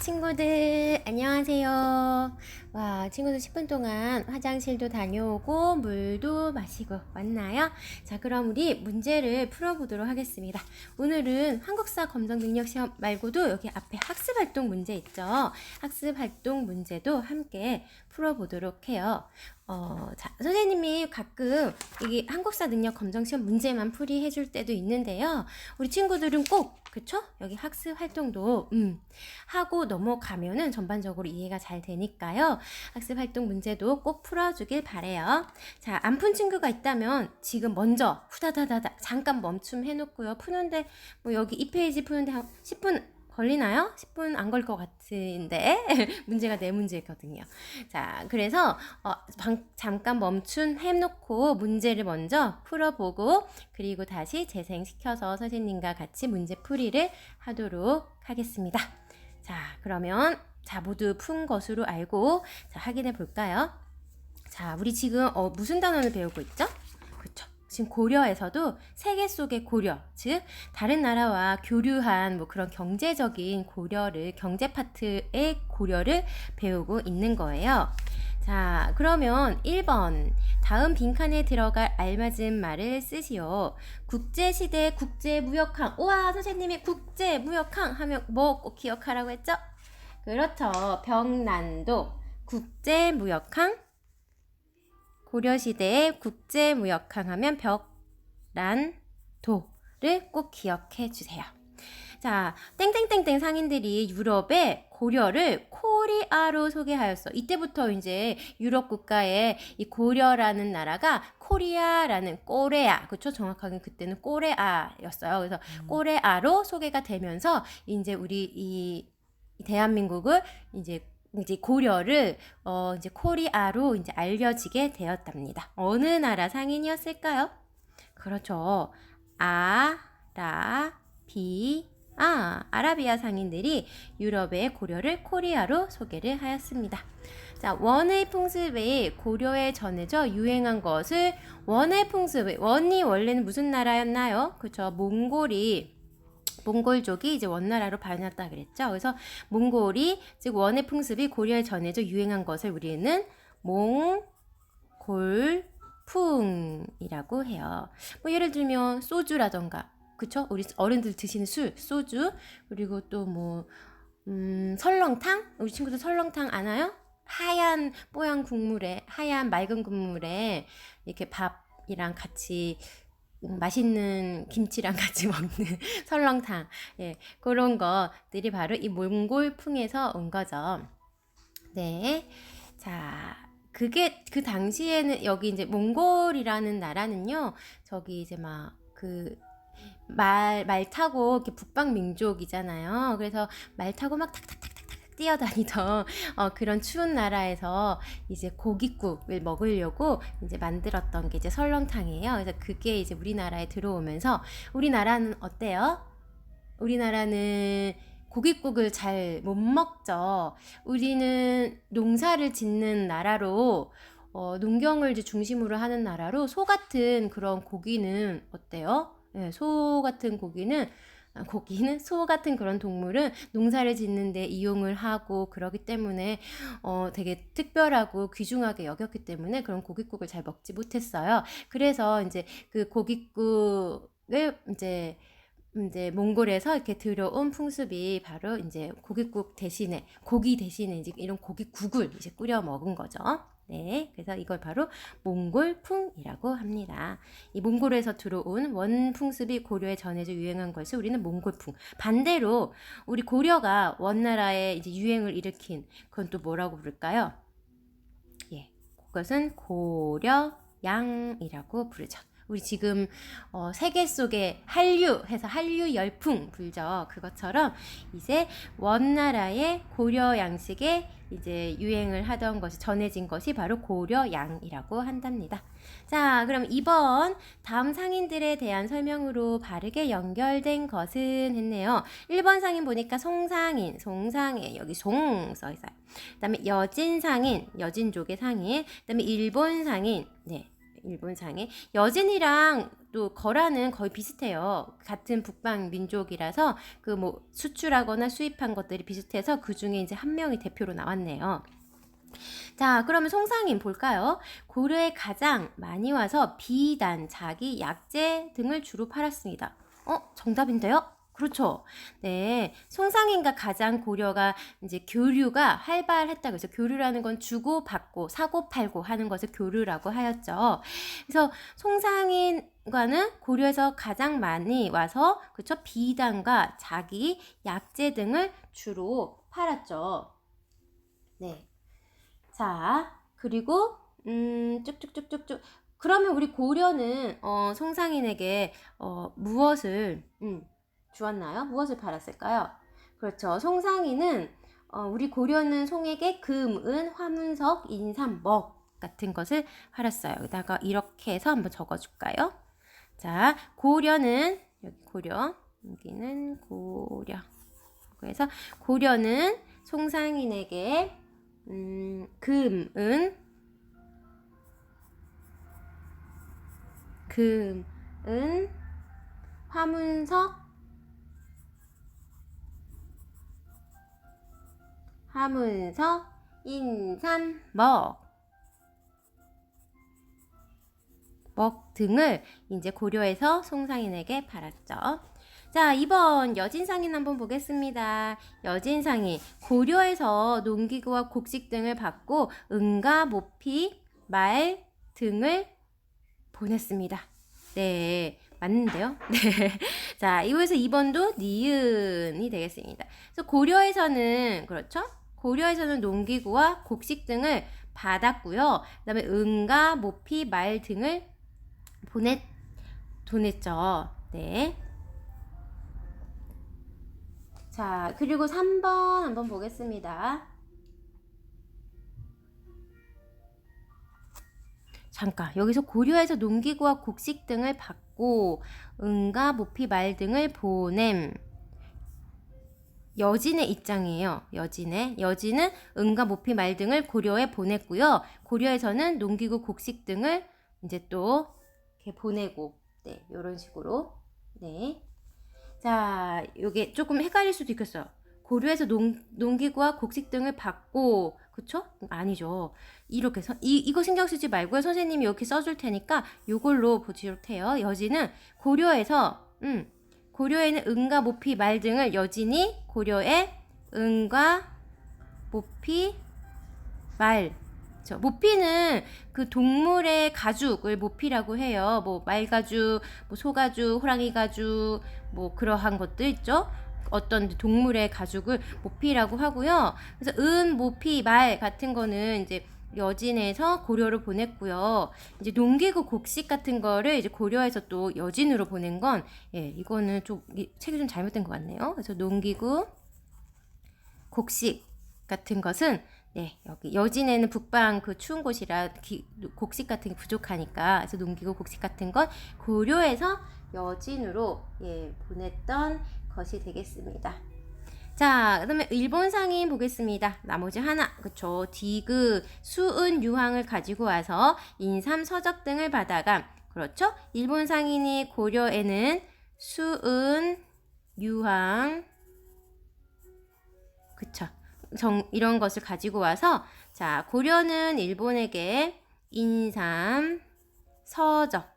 친구들 안녕하세요. 와, 친구들 10분 동안 화장실도 다녀오고 물도 마시고 왔나요? 자, 그럼 우리 문제를 풀어보도록 하겠습니다. 오늘은 한국사 검정 능력 시험 말고도 여기 앞에 학습 활동 문제 있죠. 학습 활동 문제도 함께 풀어보도록 해요. 자, 선생님이 가끔 이게 한국사 능력 검정 시험 문제만 풀이해 줄 때도 있는데요. 우리 친구들은 꼭 그쵸? 여기 학습 활동도 하고 넘어가면은 전반적으로 이해가 잘 되니까요. 학습 활동 문제도 꼭 풀어주길 바래요. 자, 안 푼 친구가 있다면 지금 먼저 후다다다다 잠깐 멈춤 해놓고요. 푸는데 뭐 여기 이 페이지 푸는데 한 10분 걸리나요? 10분 안 걸 것 같은데 문제가 네 문제거든요. 자, 그래서 잠깐 멈춘 해놓고 문제를 먼저 풀어보고 그리고 다시 재생시켜서 선생님과 같이 문제 풀이를 하도록 하겠습니다. 자, 그러면 모두 푼 것으로 알고 자, 확인해 볼까요? 자, 우리 지금 무슨 단어를 배우고 있죠? 그렇죠. 지금 고려에서도 세계 속의 고려, 즉 다른 나라와 교류한 뭐 그런 경제적인 고려를 경제 파트의 고려를 배우고 있는 거예요. 자, 그러면 1번 다음 빈칸에 들어갈 알맞은 말을 쓰시오. 국제시대 국제무역항. 우와, 선생님이 국제무역항 하면 뭐 꼭 기억하라고 했죠? 그렇죠. 병난도 국제무역항. 고려시대의 국제무역항 하면 벽란도를 꼭 기억해 주세요. 자, 땡땡땡땡 상인들이 유럽의 고려를 코리아로 소개하였어. 이때부터 이제 유럽 국가의 이 고려라는 나라가 코리아라는 꼬레아, 그렇죠? 정확하게 그때는 꼬레아였어요. 그래서 꼬레아로 소개가 되면서 이제 우리 이 대한민국을 이제 고려를 이제 코리아로 이제 알려지게 되었답니다. 어느 나라 상인이었을까요? 그렇죠. 아라비아 상인들이 유럽의 고려를 코리아로 소개를 하였습니다. 자, 원의 풍습이 고려에 전해져 유행한 것을 원의 풍습, 원이 원래는 무슨 나라였나요? 그렇죠. 몽골족이 이제 원나라로 발현했다 그랬죠. 그래서 몽골이 즉 원의 풍습이 고려에 전해져 유행한 것을 우리는 몽골풍이라고 해요. 뭐 예를 들면 소주라던가, 그쵸? 우리 어른들 드시는 술, 소주, 그리고 또 뭐 설렁탕? 우리 친구들 설렁탕 아나요? 하얀 뽀얀 국물에, 하얀 맑은 국물에 이렇게 밥이랑 같이 맛있는 김치랑 같이 먹는 설렁탕, 예, 그런 것들이 바로 이 몽골풍에서 온 거죠. 네, 자, 그게 그 당시에는 여기 이제 몽골이라는 나라는요, 저기 이제 막 말 타고 이렇게 북방 민족이잖아요. 그래서 말 타고 막 탁탁탁탁 뛰어다니던 그런 추운 나라에서 이제 고깃국을 먹으려고 이제 만들었던 게 이제 설렁탕이에요. 그래서 그게 이제 우리나라에 들어오면서 우리나라는 어때요? 우리나라는 고깃국을 잘 못 먹죠. 우리는 농사를 짓는 나라로 농경을 이제 중심으로 하는 나라로 소 같은 그런 고기는 어때요? 네, 소 같은 고기는 소 같은 그런 동물은 농사를 짓는데 이용을 하고 그러기 때문에 되게 특별하고 귀중하게 여겼기 때문에 그런 고깃국을 잘 먹지 못했어요. 그래서 이제 그 고깃국을 이제 몽골에서 이렇게 들어온 풍습이 바로 이제 고깃국 대신에 고기 대신에 이제 이런 고깃국을 이제 끓여 먹은 거죠. 네, 그래서 이걸 바로 몽골풍이라고 합니다. 이 몽골에서 들어온 원풍습이 고려에 전해져 유행한 것을 우리는 몽골풍. 반대로 우리 고려가 원나라에 이제 유행을 일으킨 그건 또 뭐라고 부를까요? 예, 그것은 고려양이라고 부르죠. 우리 지금 세계 속에 한류 해서 한류 열풍 불죠. 그것처럼 이제 원나라의 고려 양식에 이제 유행을 하던 것이 전해진 것이 바로 고려양이라고 한답니다. 자, 그럼 2번 다음 상인들에 대한 설명으로 바르게 연결된 것은 했네요. 1번 상인 보니까 송상인 여기 송 써 있어요. 그다음에 여진 상인, 여진족의 상인. 그다음에 일본 상인, 네. 일본상에. 여진이랑 또 거라는 거의 비슷해요. 같은 북방 민족이라서 그 뭐 수출하거나 수입한 것들이 비슷해서 그 중에 이제 한 명이 대표로 나왔네요. 자, 그러면 송상인 볼까요? 고려에 가장 많이 와서 비단, 자기, 약재 등을 주로 팔았습니다. 정답인데요? 그렇죠. 네. 송상인과 가장 고려가 이제 교류가 활발했다고 해서 교류라는 건 주고 받고 사고 팔고 하는 것을 교류라고 하였죠. 그래서 송상인과는 고려에서 가장 많이 와서 그렇죠? 비단과 자기, 약재 등을 주로 팔았죠. 네. 자, 그리고 쭉쭉쭉쭉쭉. 그러면 우리 고려는 송상인에게 무엇을 주었나요? 무엇을 팔았을까요? 그렇죠. 송상인은 우리 고려는 송에게 금, 은, 화문석, 인삼, 먹 같은 것을 팔았어요. 여기다가 이렇게 해서 한번 적어줄까요? 자, 고려는 여기 고려, 여기는 고려. 그래서 고려는 송상인에게 금, 은, 화문석, 인삼, 먹 등을 이제 고려해서 송상인에게 팔았죠. 자, 2번 여진상인 한번 보겠습니다. 여진상인 고려에서 농기구와 곡식 등을 받고 은과 모피, 말 등을 보냈습니다. 네, 맞는데요? 네. 자, 이거에서 2번도 니은이 되겠습니다. 그래서 고려에서는 그렇죠? 고려에서는 농기구와 곡식 등을 받았고요. 그다음에 은과 모피, 말 등을 보냈죠. 네. 자, 그리고 3번 한번 보겠습니다. 잠깐, 여기서 고려에서 농기구와 곡식 등을 받고 은과 모피, 말 등을 보냄. 여진의 입장이에요. 여진은 은과 모피, 말 등을 고려에 보냈고요. 고려에서는 농기구, 곡식 등을 이제 또 이렇게 보내고, 네, 이런 식으로. 네. 자, 요게 조금 헷갈릴 수도 있겠어요. 고려에서 농기구와 곡식 등을 받고, 그쵸? 아니죠. 이렇게 이거 신경 쓰지 말고요. 선생님이 이렇게 써줄 테니까 요걸로 보시도록 해요. 여진은 고려에는 은과 모피, 말 등을 여진이 고려에 은과 모피, 말. 모피는 그 동물의 가죽을 모피라고 해요. 뭐 말가죽, 뭐 소가죽, 호랑이 가죽, 뭐 그러한 것들 있죠. 어떤 동물의 가죽을 모피라고 하고요. 그래서 은, 모피, 말 같은 거는 이제 여진에서 고려로 보냈고요. 이제 농기구 곡식 같은 거를 이제 고려에서 또 여진으로 보낸 건, 예, 이거는 좀 책이 좀 잘못된 것 같네요. 그래서 농기구 곡식 같은 것은 네, 여기 여진에는 북방 그 추운 곳이라 곡식 같은 게 부족하니까 그래서 농기구 곡식 같은 건 고려에서 여진으로 보냈던 것이 되겠습니다. 자, 그다음에 일본 상인 보겠습니다. 나머지 하나, 그쵸? 디귿, 수은, 유황을 가지고 와서 인삼, 서적 등을 받아가, 그렇죠? 일본 상인이 고려에는 수은, 유황, 그쵸? 이런 것을 가지고 와서, 자, 고려는 일본에게 인삼, 서적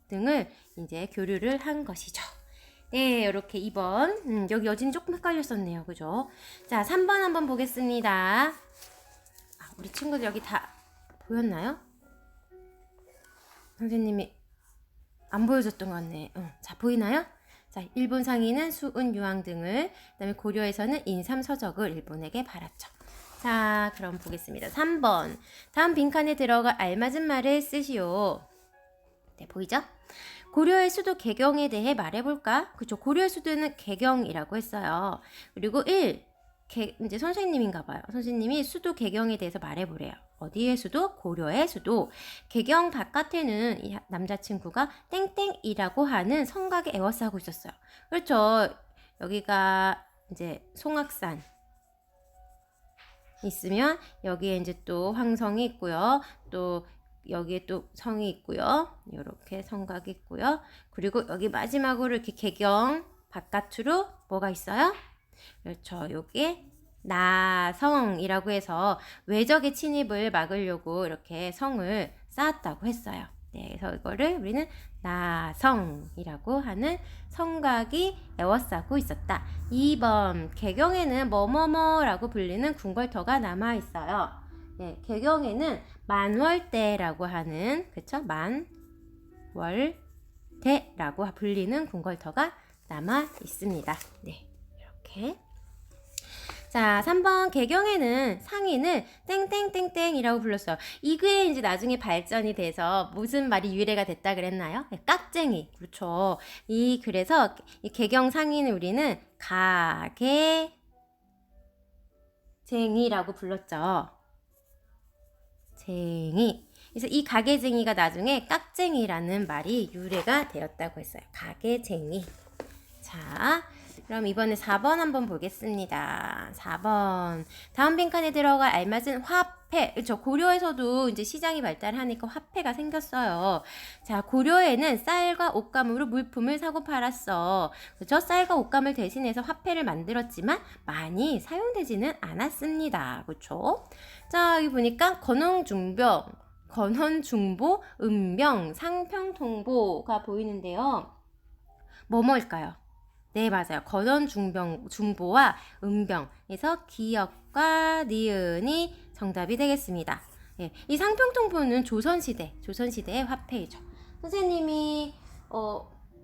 등을 이제 교류를 한 것이죠. 네, 이렇게 2번. 여기 여진 조금 헷갈렸었네요. 그죠? 자, 3번 한번 보겠습니다. 우리 친구들 여기 다 보였나요? 선생님이 안 보여줬던 것 같네. 자, 보이나요? 자, 일본 상인은 수은, 유황 등을, 그 다음에 고려에서는 인삼, 서적을 일본에게 팔았죠. 자, 그럼 보겠습니다. 3번. 다음 빈칸에 들어가 알맞은 말을 쓰시오. 네, 보이죠? 고려의 수도 개경에 대해 말해볼까? 그쵸. 고려의 수도는 개경이라고 했어요. 그리고 1. 이제 선생님인가 봐요. 선생님이 수도 개경에 대해서 말해보래요. 어디의 수도? 고려의 수도. 개경 바깥에는 이 남자친구가 땡땡이라고 하는 성곽에 에워싸고 있었어요. 그렇죠. 여기가 이제 송악산 있으면 여기에 이제 또 황성이 있고요. 또 여기에 또 성이 있고요. 이렇게 성곽이 있고요. 그리고 여기 마지막으로 이렇게 개경 바깥으로 뭐가 있어요? 그렇죠. 여기 나성이라고 해서 외적의 침입을 막으려고 이렇게 성을 쌓았다고 했어요. 네, 그래서 이거를 우리는 나성이라고 하는 성곽이 에워싸고 있었다. 2번 개경에는 뭐뭐뭐라고 불리는 궁궐터가 남아 있어요. 네, 개경에는 만월대라고 하는 그쵸? 만월대라고 불리는 궁궐터가 남아 있습니다. 네, 이렇게. 자, 3번 개경에는 상인을 땡땡땡땡이라고 불렀어요. 이게 이제 나중에 발전이 돼서 무슨 말이 유래가 됐다 그랬나요? 네, 깍쟁이. 그렇죠. 그래서 이 개경 상인을 우리는 가게쟁이라고 불렀죠. 쟁이. 그래서 이 가게쟁이가 나중에 깍쟁이라는 말이 유래가 되었다고 했어요. 가게쟁이. 자, 그럼 이번에 4번 한번 보겠습니다. 4번. 다음 빈칸에 들어갈 알맞은 화폐. 그렇죠. 고려에서도 이제 시장이 발달하니까 화폐가 생겼어요. 자, 고려에는 쌀과 옷감으로 물품을 사고 팔았어. 그렇죠. 쌀과 옷감을 대신해서 화폐를 만들었지만 많이 사용되지는 않았습니다. 그렇죠. 자, 여기 보니까 건헌중보, 은병, 상평통보가 보이는데요. 뭐일까요? 네, 맞아요. 건헌중보와 은병에서 기역과 니은이 정답이 되겠습니다. 예, 이 상평통보는 조선시대의 화폐이죠. 선생님이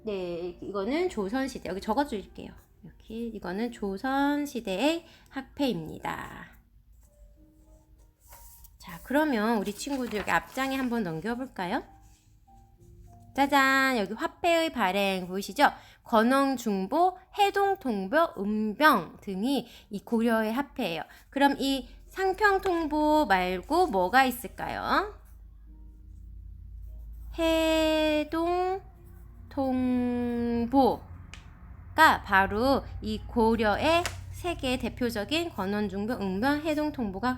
네, 이거는 조선시대 여기 적어줄게요. 여기 이거는 조선시대의 화폐입니다. 자, 그러면 우리 친구들 여기 앞장에 한번 넘겨볼까요? 짜잔, 여기 화폐의 발행 보이시죠? 건흥중보, 해동통보, 은병 등이 이 고려의 화폐예요. 그럼 이 상평통보 말고 뭐가 있을까요? 해동통보가 바로 이 고려의 세계의 대표적인 건헌중보, 은병, 해동통보가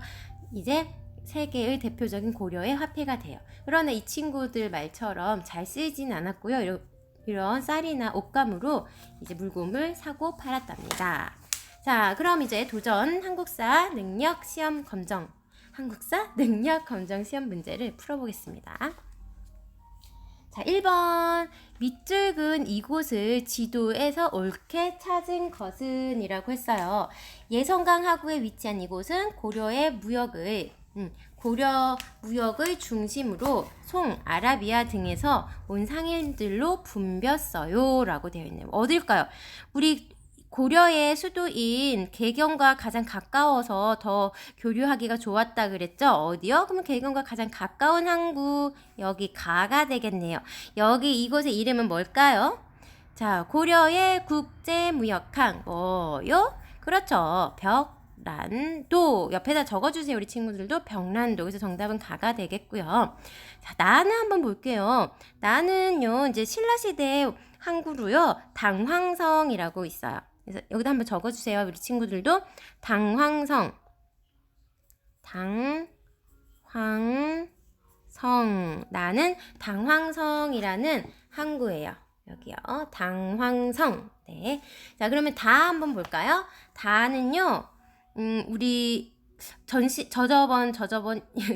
이제 세계의 대표적인 고려의 화폐가 돼요. 그러나 이 친구들 말처럼 잘 쓰이진 않았고요. 이런 쌀이나 옷감으로 이제 물건을 사고 팔았답니다. 자, 그럼 이제 도전 한국사 능력 시험 검정 시험 문제를 풀어보겠습니다. 자, 1번 밑줄근 이곳을 지도에서 옳게 찾은 것은 이라고 했어요. 예성강 하구에 위치한 이곳은 고려 무역의 중심으로 송, 아라비아 등에서 온 상인들로 붐볐어요 라고 되어 있네요. 어딜까요? 우리 고려의 수도인 개경과 가장 가까워서 더 교류하기가 좋았다 그랬죠? 어디요? 그러면 개경과 가장 가까운 항구, 여기 가가 되겠네요. 여기 이곳의 이름은 뭘까요? 자, 고려의 국제무역항 뭐요? 그렇죠. 벽란도 옆에다 적어주세요. 우리 친구들도 벽란도. 그래서 정답은 가가 되겠고요. 자, 나는 한번 볼게요. 나는요 이제 신라시대 항구로요 당황성이라고 있어요. 그래서 여기다 한번 적어주세요. 우리 친구들도 당황성 나는 당황성이라는 항구예요. 여기요. 당황성. 네. 자, 그러면 다 한번 볼까요? 다는요. 우리 저저번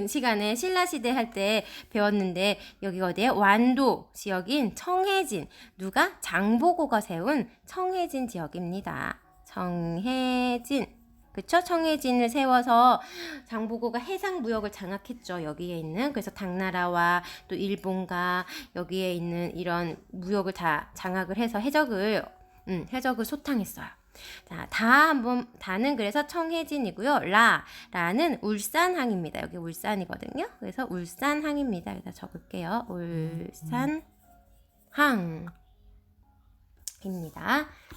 시간에 신라시대 할 때 배웠는데 여기 어디에 완도 지역인 청해진 누가 장보고가 세운 청해진 지역입니다. 청해진 그쵸? 청해진을 세워서 장보고가 해상무역을 장악했죠. 여기에 있는 그래서 당나라와 또 일본과 여기에 있는 이런 무역을 다 장악을 해서 해적을 소탕했어요. 자, 다는 그래서 청해진이고요. 라는 울산항입니다. 여기 울산이거든요. 그래서 울산항입니다. 여기다 적을게요. 울산항입니다.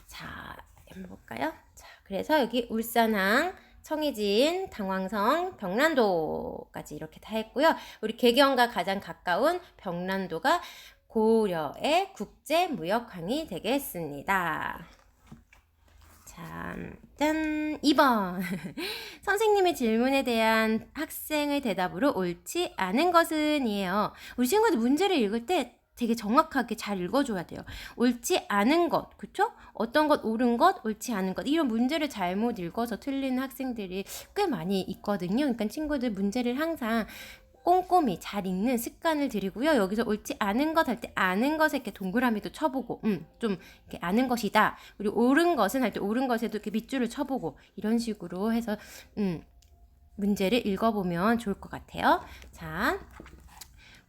자, 한번 볼까요? 자, 그래서 여기 울산항, 청해진, 당황성, 벽란도까지 이렇게 다 했고요. 우리 개경과 가장 가까운 벽란도가 고려의 국제무역항이 되겠습니다. 짠! 2번. 선생님의 질문에 대한 학생의 대답으로 옳지 않은 것은 이에요. 우리 친구들 문제를 읽을 때 되게 정확하게 잘 읽어줘야 돼요. 옳지 않은 것, 그쵸? 어떤 것 옳은 것, 옳지 않은 것, 이런 문제를 잘못 읽어서 틀리는 학생들이 꽤 많이 있거든요. 그러니까 친구들 문제를 항상 꼼꼼히 잘 읽는 습관을 들이고요. 여기서 옳지 않은 것 할 때 아는 것에 이렇게 동그라미도 쳐보고 좀 이렇게 아는 것이다. 그리고 옳은 것은 할 때 옳은 것에도 이렇게 밑줄을 쳐보고 이런 식으로 해서 문제를 읽어보면 좋을 것 같아요. 자,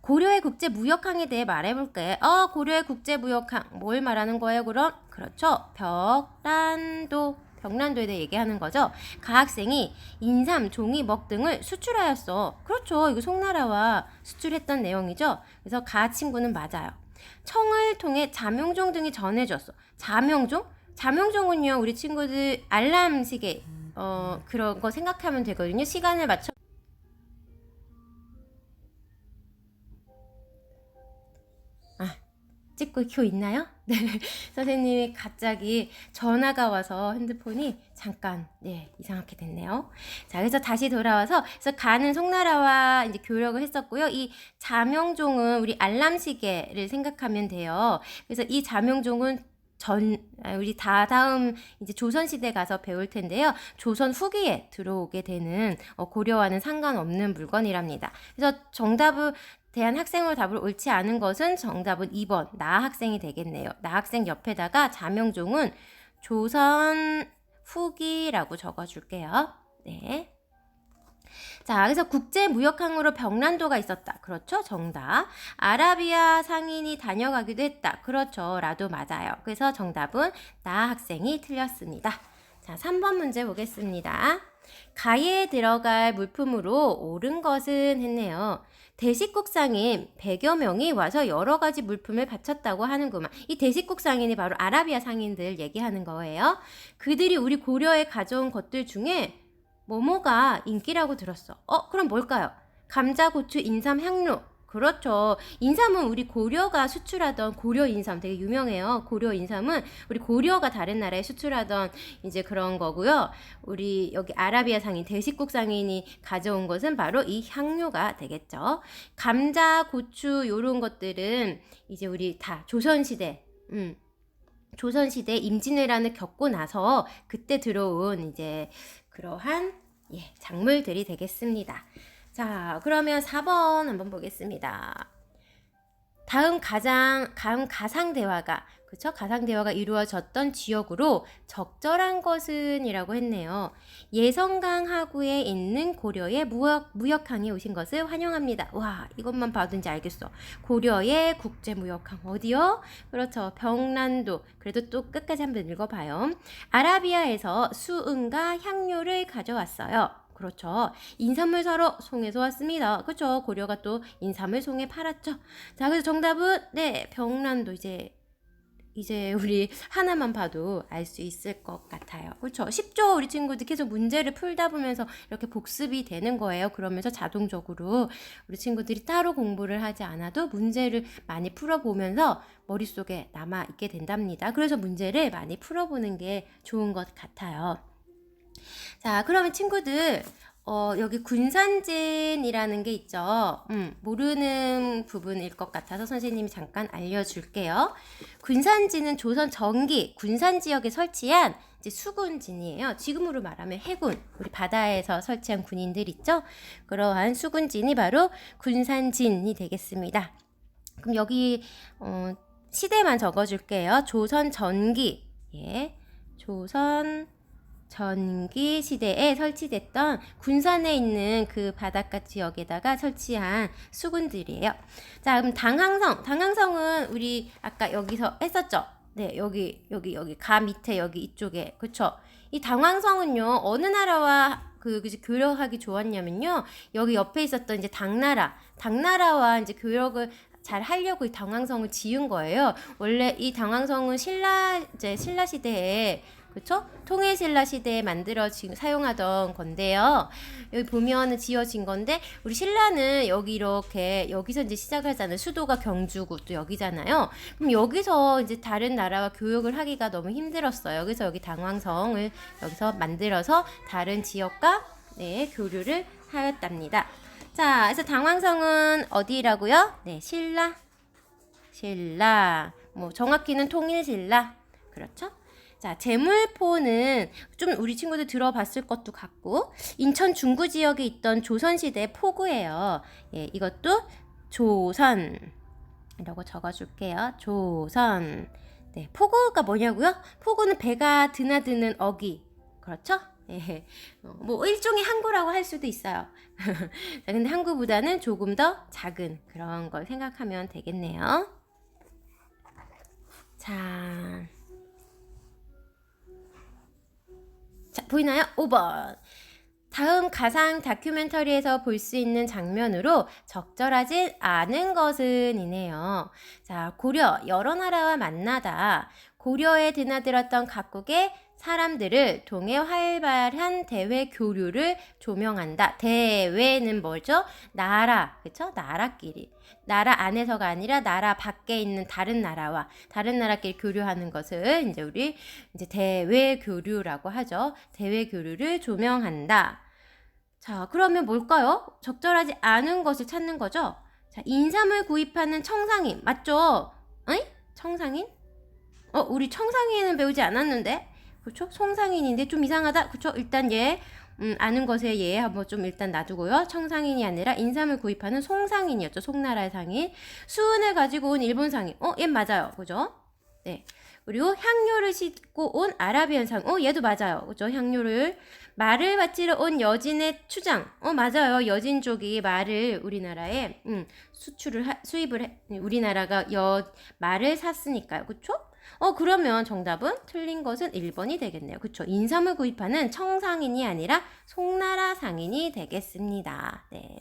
고려의 국제무역항에 대해 말해볼게. 고려의 국제무역항 뭘 말하는 거예요 그럼? 그렇죠. 벽난도에 대해 얘기하는 거죠. 가학생이 인삼, 종이, 먹 등을 수출하였어. 그렇죠. 이거 송나라와 수출했던 내용이죠. 그래서 가 친구는 맞아요. 청을 통해 자명종 등이 전해줬어. 자명종? 자명종은요 우리 친구들 알람 시계 그런 거 생각하면 되거든요. 시간을 맞춰 찍고 켜 있나요? 네, 선생님이 갑자기 전화가 와서 핸드폰이 잠깐 이상하게 됐네요. 자, 그래서 다시 돌아와서 그래서 가는 송나라와 이제 교역을 했었고요. 이 자명종은 우리 알람 시계를 생각하면 돼요. 그래서 이 자명종은 우리 다음 이제 조선시대 가서 배울 텐데요. 조선 후기에 들어오게 되는 고려와는 상관없는 물건이랍니다. 그래서 정답을 대한 학생으로 답을 옳지 않은 것은 정답은 2번 나 학생이 되겠네요. 나 학생 옆에다가 자명종은 조선 후기라고 적어줄게요. 네. 자, 그래서 국제무역항으로 벽난도가 있었다. 그렇죠? 정답. 아라비아 상인이 다녀가기도 했다. 그렇죠. 라도 맞아요. 그래서 정답은 나 학생이 틀렸습니다. 자, 3번 문제 보겠습니다. 가에 들어갈 물품으로 옳은 것은 했네요. 대식국상인 100여 명이 와서 여러 가지 물품을 바쳤다고 하는구만. 이 대식국상인이 바로 아라비아 상인들 얘기하는 거예요. 그들이 우리 고려에 가져온 것들 중에 뭐뭐가 인기라고 들었어. 그럼 뭘까요? 감자, 고추, 인삼, 향료. 그렇죠. 인삼은 우리 고려가 수출하던 고려 인삼 되게 유명해요. 고려 인삼은 우리 고려가 다른 나라에 수출하던 이제 그런 거고요. 우리 여기 아라비아 상인, 대식국 상인이 가져온 것은 바로 이 향료가 되겠죠. 감자, 고추 요런 것들은 이제 우리 다 조선시대 조선시대 임진왜란을 겪고 나서 그때 들어온 이제 그러한 작물들이 되겠습니다. 자, 그러면 4번 한번 보겠습니다. 다음 가상대화가 그쵸? 가상대화가 이루어졌던 지역으로 적절한 것은 이라고 했네요. 예성강 하구에 있는 고려의 무역항에 오신 것을 환영합니다. 와, 이것만 봐도인지 알겠어. 고려의 국제무역항 어디요? 그렇죠. 벽난도. 그래도 또 끝까지 한번 읽어봐요. 아라비아에서 수은과 향료를 가져왔어요. 그렇죠. 인삼을 사러 송에서 왔습니다. 그렇죠. 고려가 또 인삼을 송에 팔았죠. 자, 그래서 정답은 벽난도 이제 우리 하나만 봐도 알 수 있을 것 같아요. 그렇죠. 쉽죠? 우리 친구들 계속 문제를 풀다 보면서 이렇게 복습이 되는 거예요. 그러면서 자동적으로 우리 친구들이 따로 공부를 하지 않아도 문제를 많이 풀어보면서 머릿속에 남아있게 된답니다. 그래서 문제를 많이 풀어보는 게 좋은 것 같아요. 자, 그러면 친구들 여기 군산진이라는 게 있죠. 모르는 부분일 것 같아서 선생님이 잠깐 알려줄게요. 군산진은 조선 전기 군산 지역에 설치한 이제 수군진이에요. 지금으로 말하면 해군, 우리 바다에서 설치한 군인들 있죠. 그러한 수군진이 바로 군산진이 되겠습니다. 그럼 여기 시대만 적어줄게요. 조선 전기, 조선 전기 시대에 설치됐던 군산에 있는 그 바닷가 지역에다가 설치한 수군들이에요. 자, 그럼 당항성은 우리 아까 여기서 했었죠. 네, 여기 가 밑에 여기 이쪽에 그쵸? 이 당황성은요 어느 나라와 교역하기 좋았냐면요 여기 옆에 있었던 이제 당나라와 이제 교역을 잘 하려고 이 당황성을 지은 거예요. 원래 이 당황성은 신라 시대에 그쵸? 통일신라 시대에 사용하던 건데요. 여기 보면은 지어진 건데, 우리 신라는 여기 이렇게, 여기서 이제 시작을 하잖아요. 수도가 경주고 또 여기잖아요. 그럼 여기서 이제 다른 나라와 교역을 하기가 너무 힘들었어요. 그래서 여기 당왕성을 여기서 만들어서 다른 지역과 네, 교류를 하였답니다. 자, 그래서 당왕성은 어디라고요? 네, 신라. 뭐 정확히는 통일신라. 그렇죠? 자, 제물포는 좀 우리 친구들 들어봤을 것도 같고, 인천 중구 지역에 있던 조선시대 포구예요. 예, 이것도 조선. 이라고 적어줄게요. 조선. 네, 포구가 뭐냐고요? 포구는 배가 드나드는 어기. 그렇죠? 예, 뭐 일종의 항구라고 할 수도 있어요. 자, 근데 항구보다는 조금 더 작은 그런 걸 생각하면 되겠네요. 자, 보이나요? 5번. 다음 가상 다큐멘터리에서 볼 수 있는 장면으로 적절하지 않은 것은 이네요. 자, 고려 여러 나라와 만나다 고려에 드나들었던 각국의 사람들을 통해 활발한 대외 교류를 조명한다. 대외는 뭐죠? 나라, 그쵸? 나라끼리. 나라 안에서가 아니라 나라 밖에 있는 다른 나라끼리 교류하는 것을 이제 우리 이제 대외 교류라고 하죠. 대외 교류를 조명한다. 자, 그러면 뭘까요? 적절하지 않은 것을 찾는 거죠. 자, 인삼을 구입하는 청상인 맞죠? 에이? 청상인? 우리 청상인은 배우지 않았는데, 그렇죠? 송상인인데 좀 이상하다, 그렇죠? 일단 얘 아는 것에 얘 한번 좀 일단 놔두고요. 청상인이 아니라 인삼을 구입하는 송상인이었죠. 송나라의 상인. 수은을 가지고 온 일본 상인. 얘 맞아요, 그죠? 네. 그리고 향료를 싣고 온 아라비안 상인. 얘도 맞아요, 그죠? 향료를. 말을 바치러 온 여진의 추장. 맞아요. 여진족이 말을 우리나라에 우리나라가 말을 샀으니까요, 그쵸? 그러면 정답은 틀린 것은 1번이 되겠네요. 그쵸? 인삼을 구입하는 청상인이 아니라 송나라 상인이 되겠습니다. 네.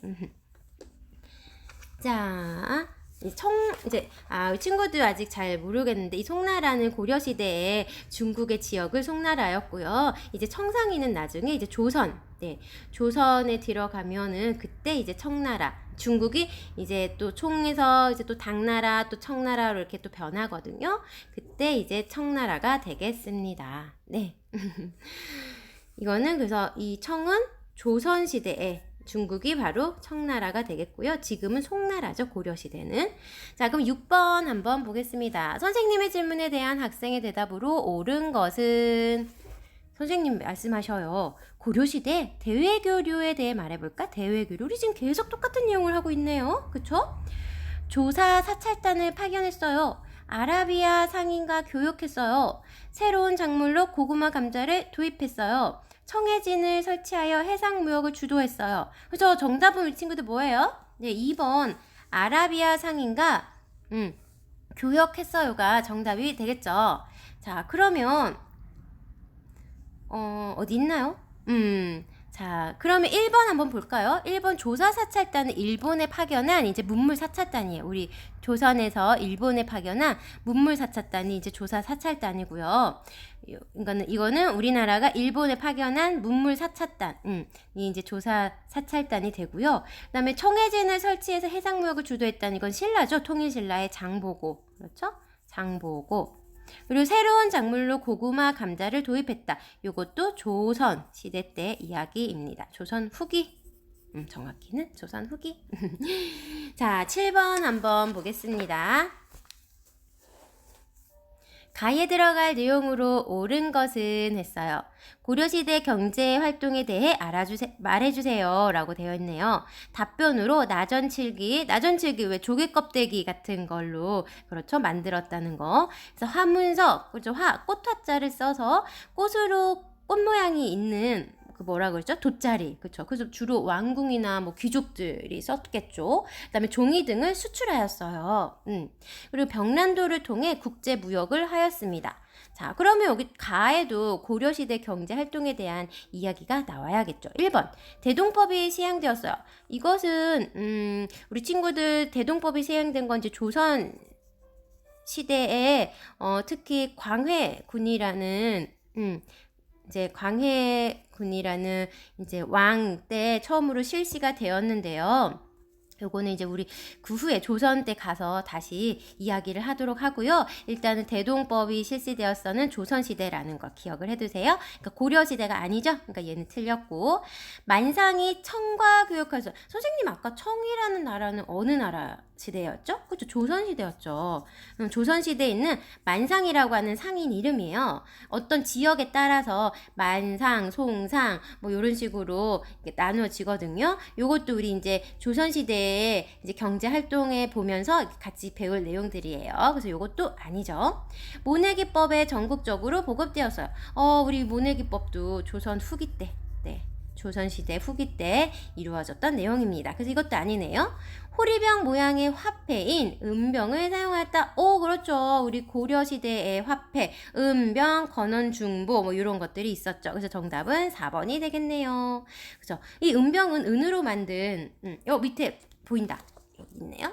자, 우리 친구들 아직 잘 모르겠는데, 이 송나라는 고려시대에 중국의 지역을 송나라였고요. 이제 청상인은 나중에 이제 조선에 들어가면은 그때 이제 청나라, 중국이 이제 또 총에서 이제 또 당나라, 또 청나라로 이렇게 또 변하거든요. 그때 이제 청나라가 되겠습니다. 네. 이거는 그래서 이 청은 조선시대에 중국이 바로 청나라가 되겠고요. 지금은 송나라죠. 고려시대는. 자, 그럼 6번 한번 보겠습니다. 선생님의 질문에 대한 학생의 대답으로 옳은 것은 선생님 말씀하셔요. 고려시대 대외교류에 대해 말해볼까? 대외교류. 우리 지금 계속 똑같은 내용을 하고 있네요. 그쵸? 조사 사찰단을 파견했어요. 아라비아 상인과 교역했어요. 새로운 작물로 고구마 감자를 도입했어요. 청해진을 설치하여 해상무역을 주도했어요. 그래서 정답은 우리 친구들 뭐예요? 네, 2번 아라비아 상인과 교역했어요가 정답이 되겠죠. 자, 그러면 어디 있나요? 자, 그러면 1번 한번 볼까요? 1번 조사사찰단은 일본에 파견한 이제 문물사찰단이에요. 우리 조선에서 일본에 파견한 문물사찰단이 이제 조사사찰단이고요. 이거는 우리나라가 일본에 파견한 문물사찰단, 이 이제 조사사찰단이 되고요. 그 다음에 청해진을 설치해서 해상무역을 주도했다는 이건 신라죠. 통일신라의 장보고. 그렇죠? 장보고. 그리고 새로운 작물로 고구마, 감자를 도입했다. 이것도 조선 시대 때 이야기입니다. 조선 후기. 정확히는 조선 후기. 자, 7번 한번 보겠습니다. 가에 들어갈 내용으로 옳은 것은 했어요. 고려시대 경제활동에 대해 말해주세요 라고 되어 있네요. 답변으로 나전칠기 왜 조개 껍데기 같은 걸로 그렇죠 만들었다는 거. 그래서 화문석, 그렇죠? 꽃화자를 써서 꽃 모양이 있는 그 뭐라 그러죠? 돗자리. 그렇죠. 그래서 주로 왕궁이나 뭐 귀족들이 썼겠죠. 그다음에 종이 등을 수출하였어요. 그리고 병란도를 통해 국제 무역을 하였습니다. 자, 그러면 여기 가에도 고려시대 경제 활동에 대한 이야기가 나와야겠죠. 1번. 대동법이 시행되었어요. 이것은 우리 친구들 대동법이 시행된 건 이제 조선 시대에 특히 광해군이라는 이제 광해군이라는 이제 왕 때 처음으로 실시가 되었는데요. 요거는 이제 우리 그 후에 조선 때 가서 다시 이야기를 하도록 하고요. 일단은 대동법이 실시되었어는 조선시대라는 거 기억을 해두세요. 그러니까 고려시대가 아니죠. 그러니까 얘는 틀렸고, 만상이 청과 교역하서, 선생님 아까 청이라는 나라는 어느 나라 시대였죠? 그렇죠. 조선시대였죠. 조선시대에 있는 만상이라고 하는 상인 이름이에요. 어떤 지역에 따라서 만상, 송상 뭐 이런 식으로 나누어지거든요. 요것도 우리 이제 조선시대에 이제 경제 활동에 보면서 같이 배울 내용들이에요. 그래서 요것도 아니죠. 모내기법에 전국적으로 보급되었어요. 우리 모내기법도 조선 후기 때, 네. 조선시대 후기 때 이루어졌던 내용입니다. 그래서 이것도 아니네요. 호리병 모양의 화폐인 은병을 사용하였다. 그렇죠. 우리 고려시대의 화폐, 은병, 건원중보 뭐 이런 것들이 있었죠. 그래서 정답은 4번이 되겠네요. 그죠? 이 은병은 은으로 만든 밑에 보인다. 여기 있네요.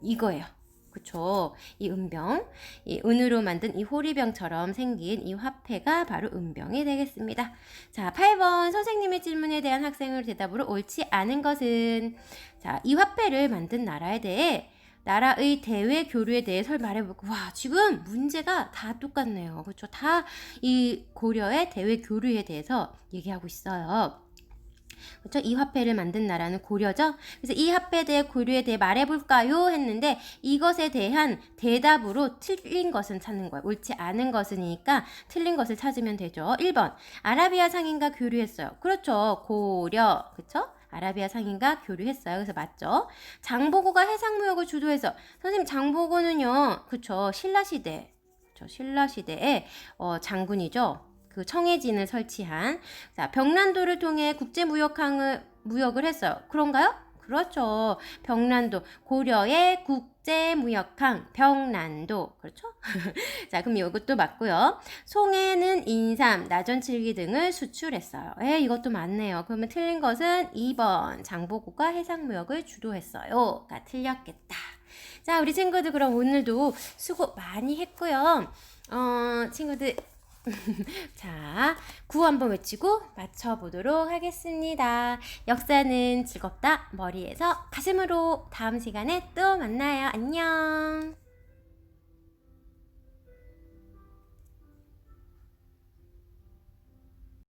이거예요. 그쵸. 이 은병, 이 은으로 만든 이 호리병처럼 생긴 이 화폐가 바로 은병이 되겠습니다. 자, 8번 선생님의 질문에 대한 학생의 대답으로 옳지 않은 것은, 자, 이 화폐를 만든 나라에 대해 나라의 대외 교류에 대해 말해볼까. 와, 지금 문제가 다 똑같네요. 그렇죠? 다 이 고려의 대외 교류에 대해서 얘기하고 있어요. 그렇죠? 이 화폐를 만든 나라는 고려죠. 그래서 이 화폐에 대해 고려에 대해 말해볼까요? 했는데 이것에 대한 대답으로 틀린 것은 찾는 거예요. 옳지 않은 것이니까 틀린 것을 찾으면 되죠. 1번 아라비아 상인과 교류했어요. 그렇죠. 고려. 그렇죠? 아라비아 상인과 교류했어요. 그래서 맞죠? 장보고가 해상무역을 주도해서 선생님 장보고는요. 그렇죠. 신라시대. 그렇죠? 신라시대의 장군이죠. 그 청해진을 설치한, 자, 병란도를 통해 무역을 했어요. 그런가요? 그렇죠. 병란도, 고려의 국제무역항 병란도. 그렇죠? 자, 그럼 이것도 맞고요. 송해는 인삼, 나전칠기 등을 수출했어요. 이것도 맞네요. 그러면 틀린 것은 2번 장보고가 해상무역을 주도했어요가 틀렸겠다. 자, 우리 친구들 그럼 오늘도 수고 많이 했고요. 친구들 자, 구호 한번 외치고 맞춰보도록 하겠습니다. 역사는 즐겁다. 머리에서 가슴으로 다음 시간에 또 만나요. 안녕.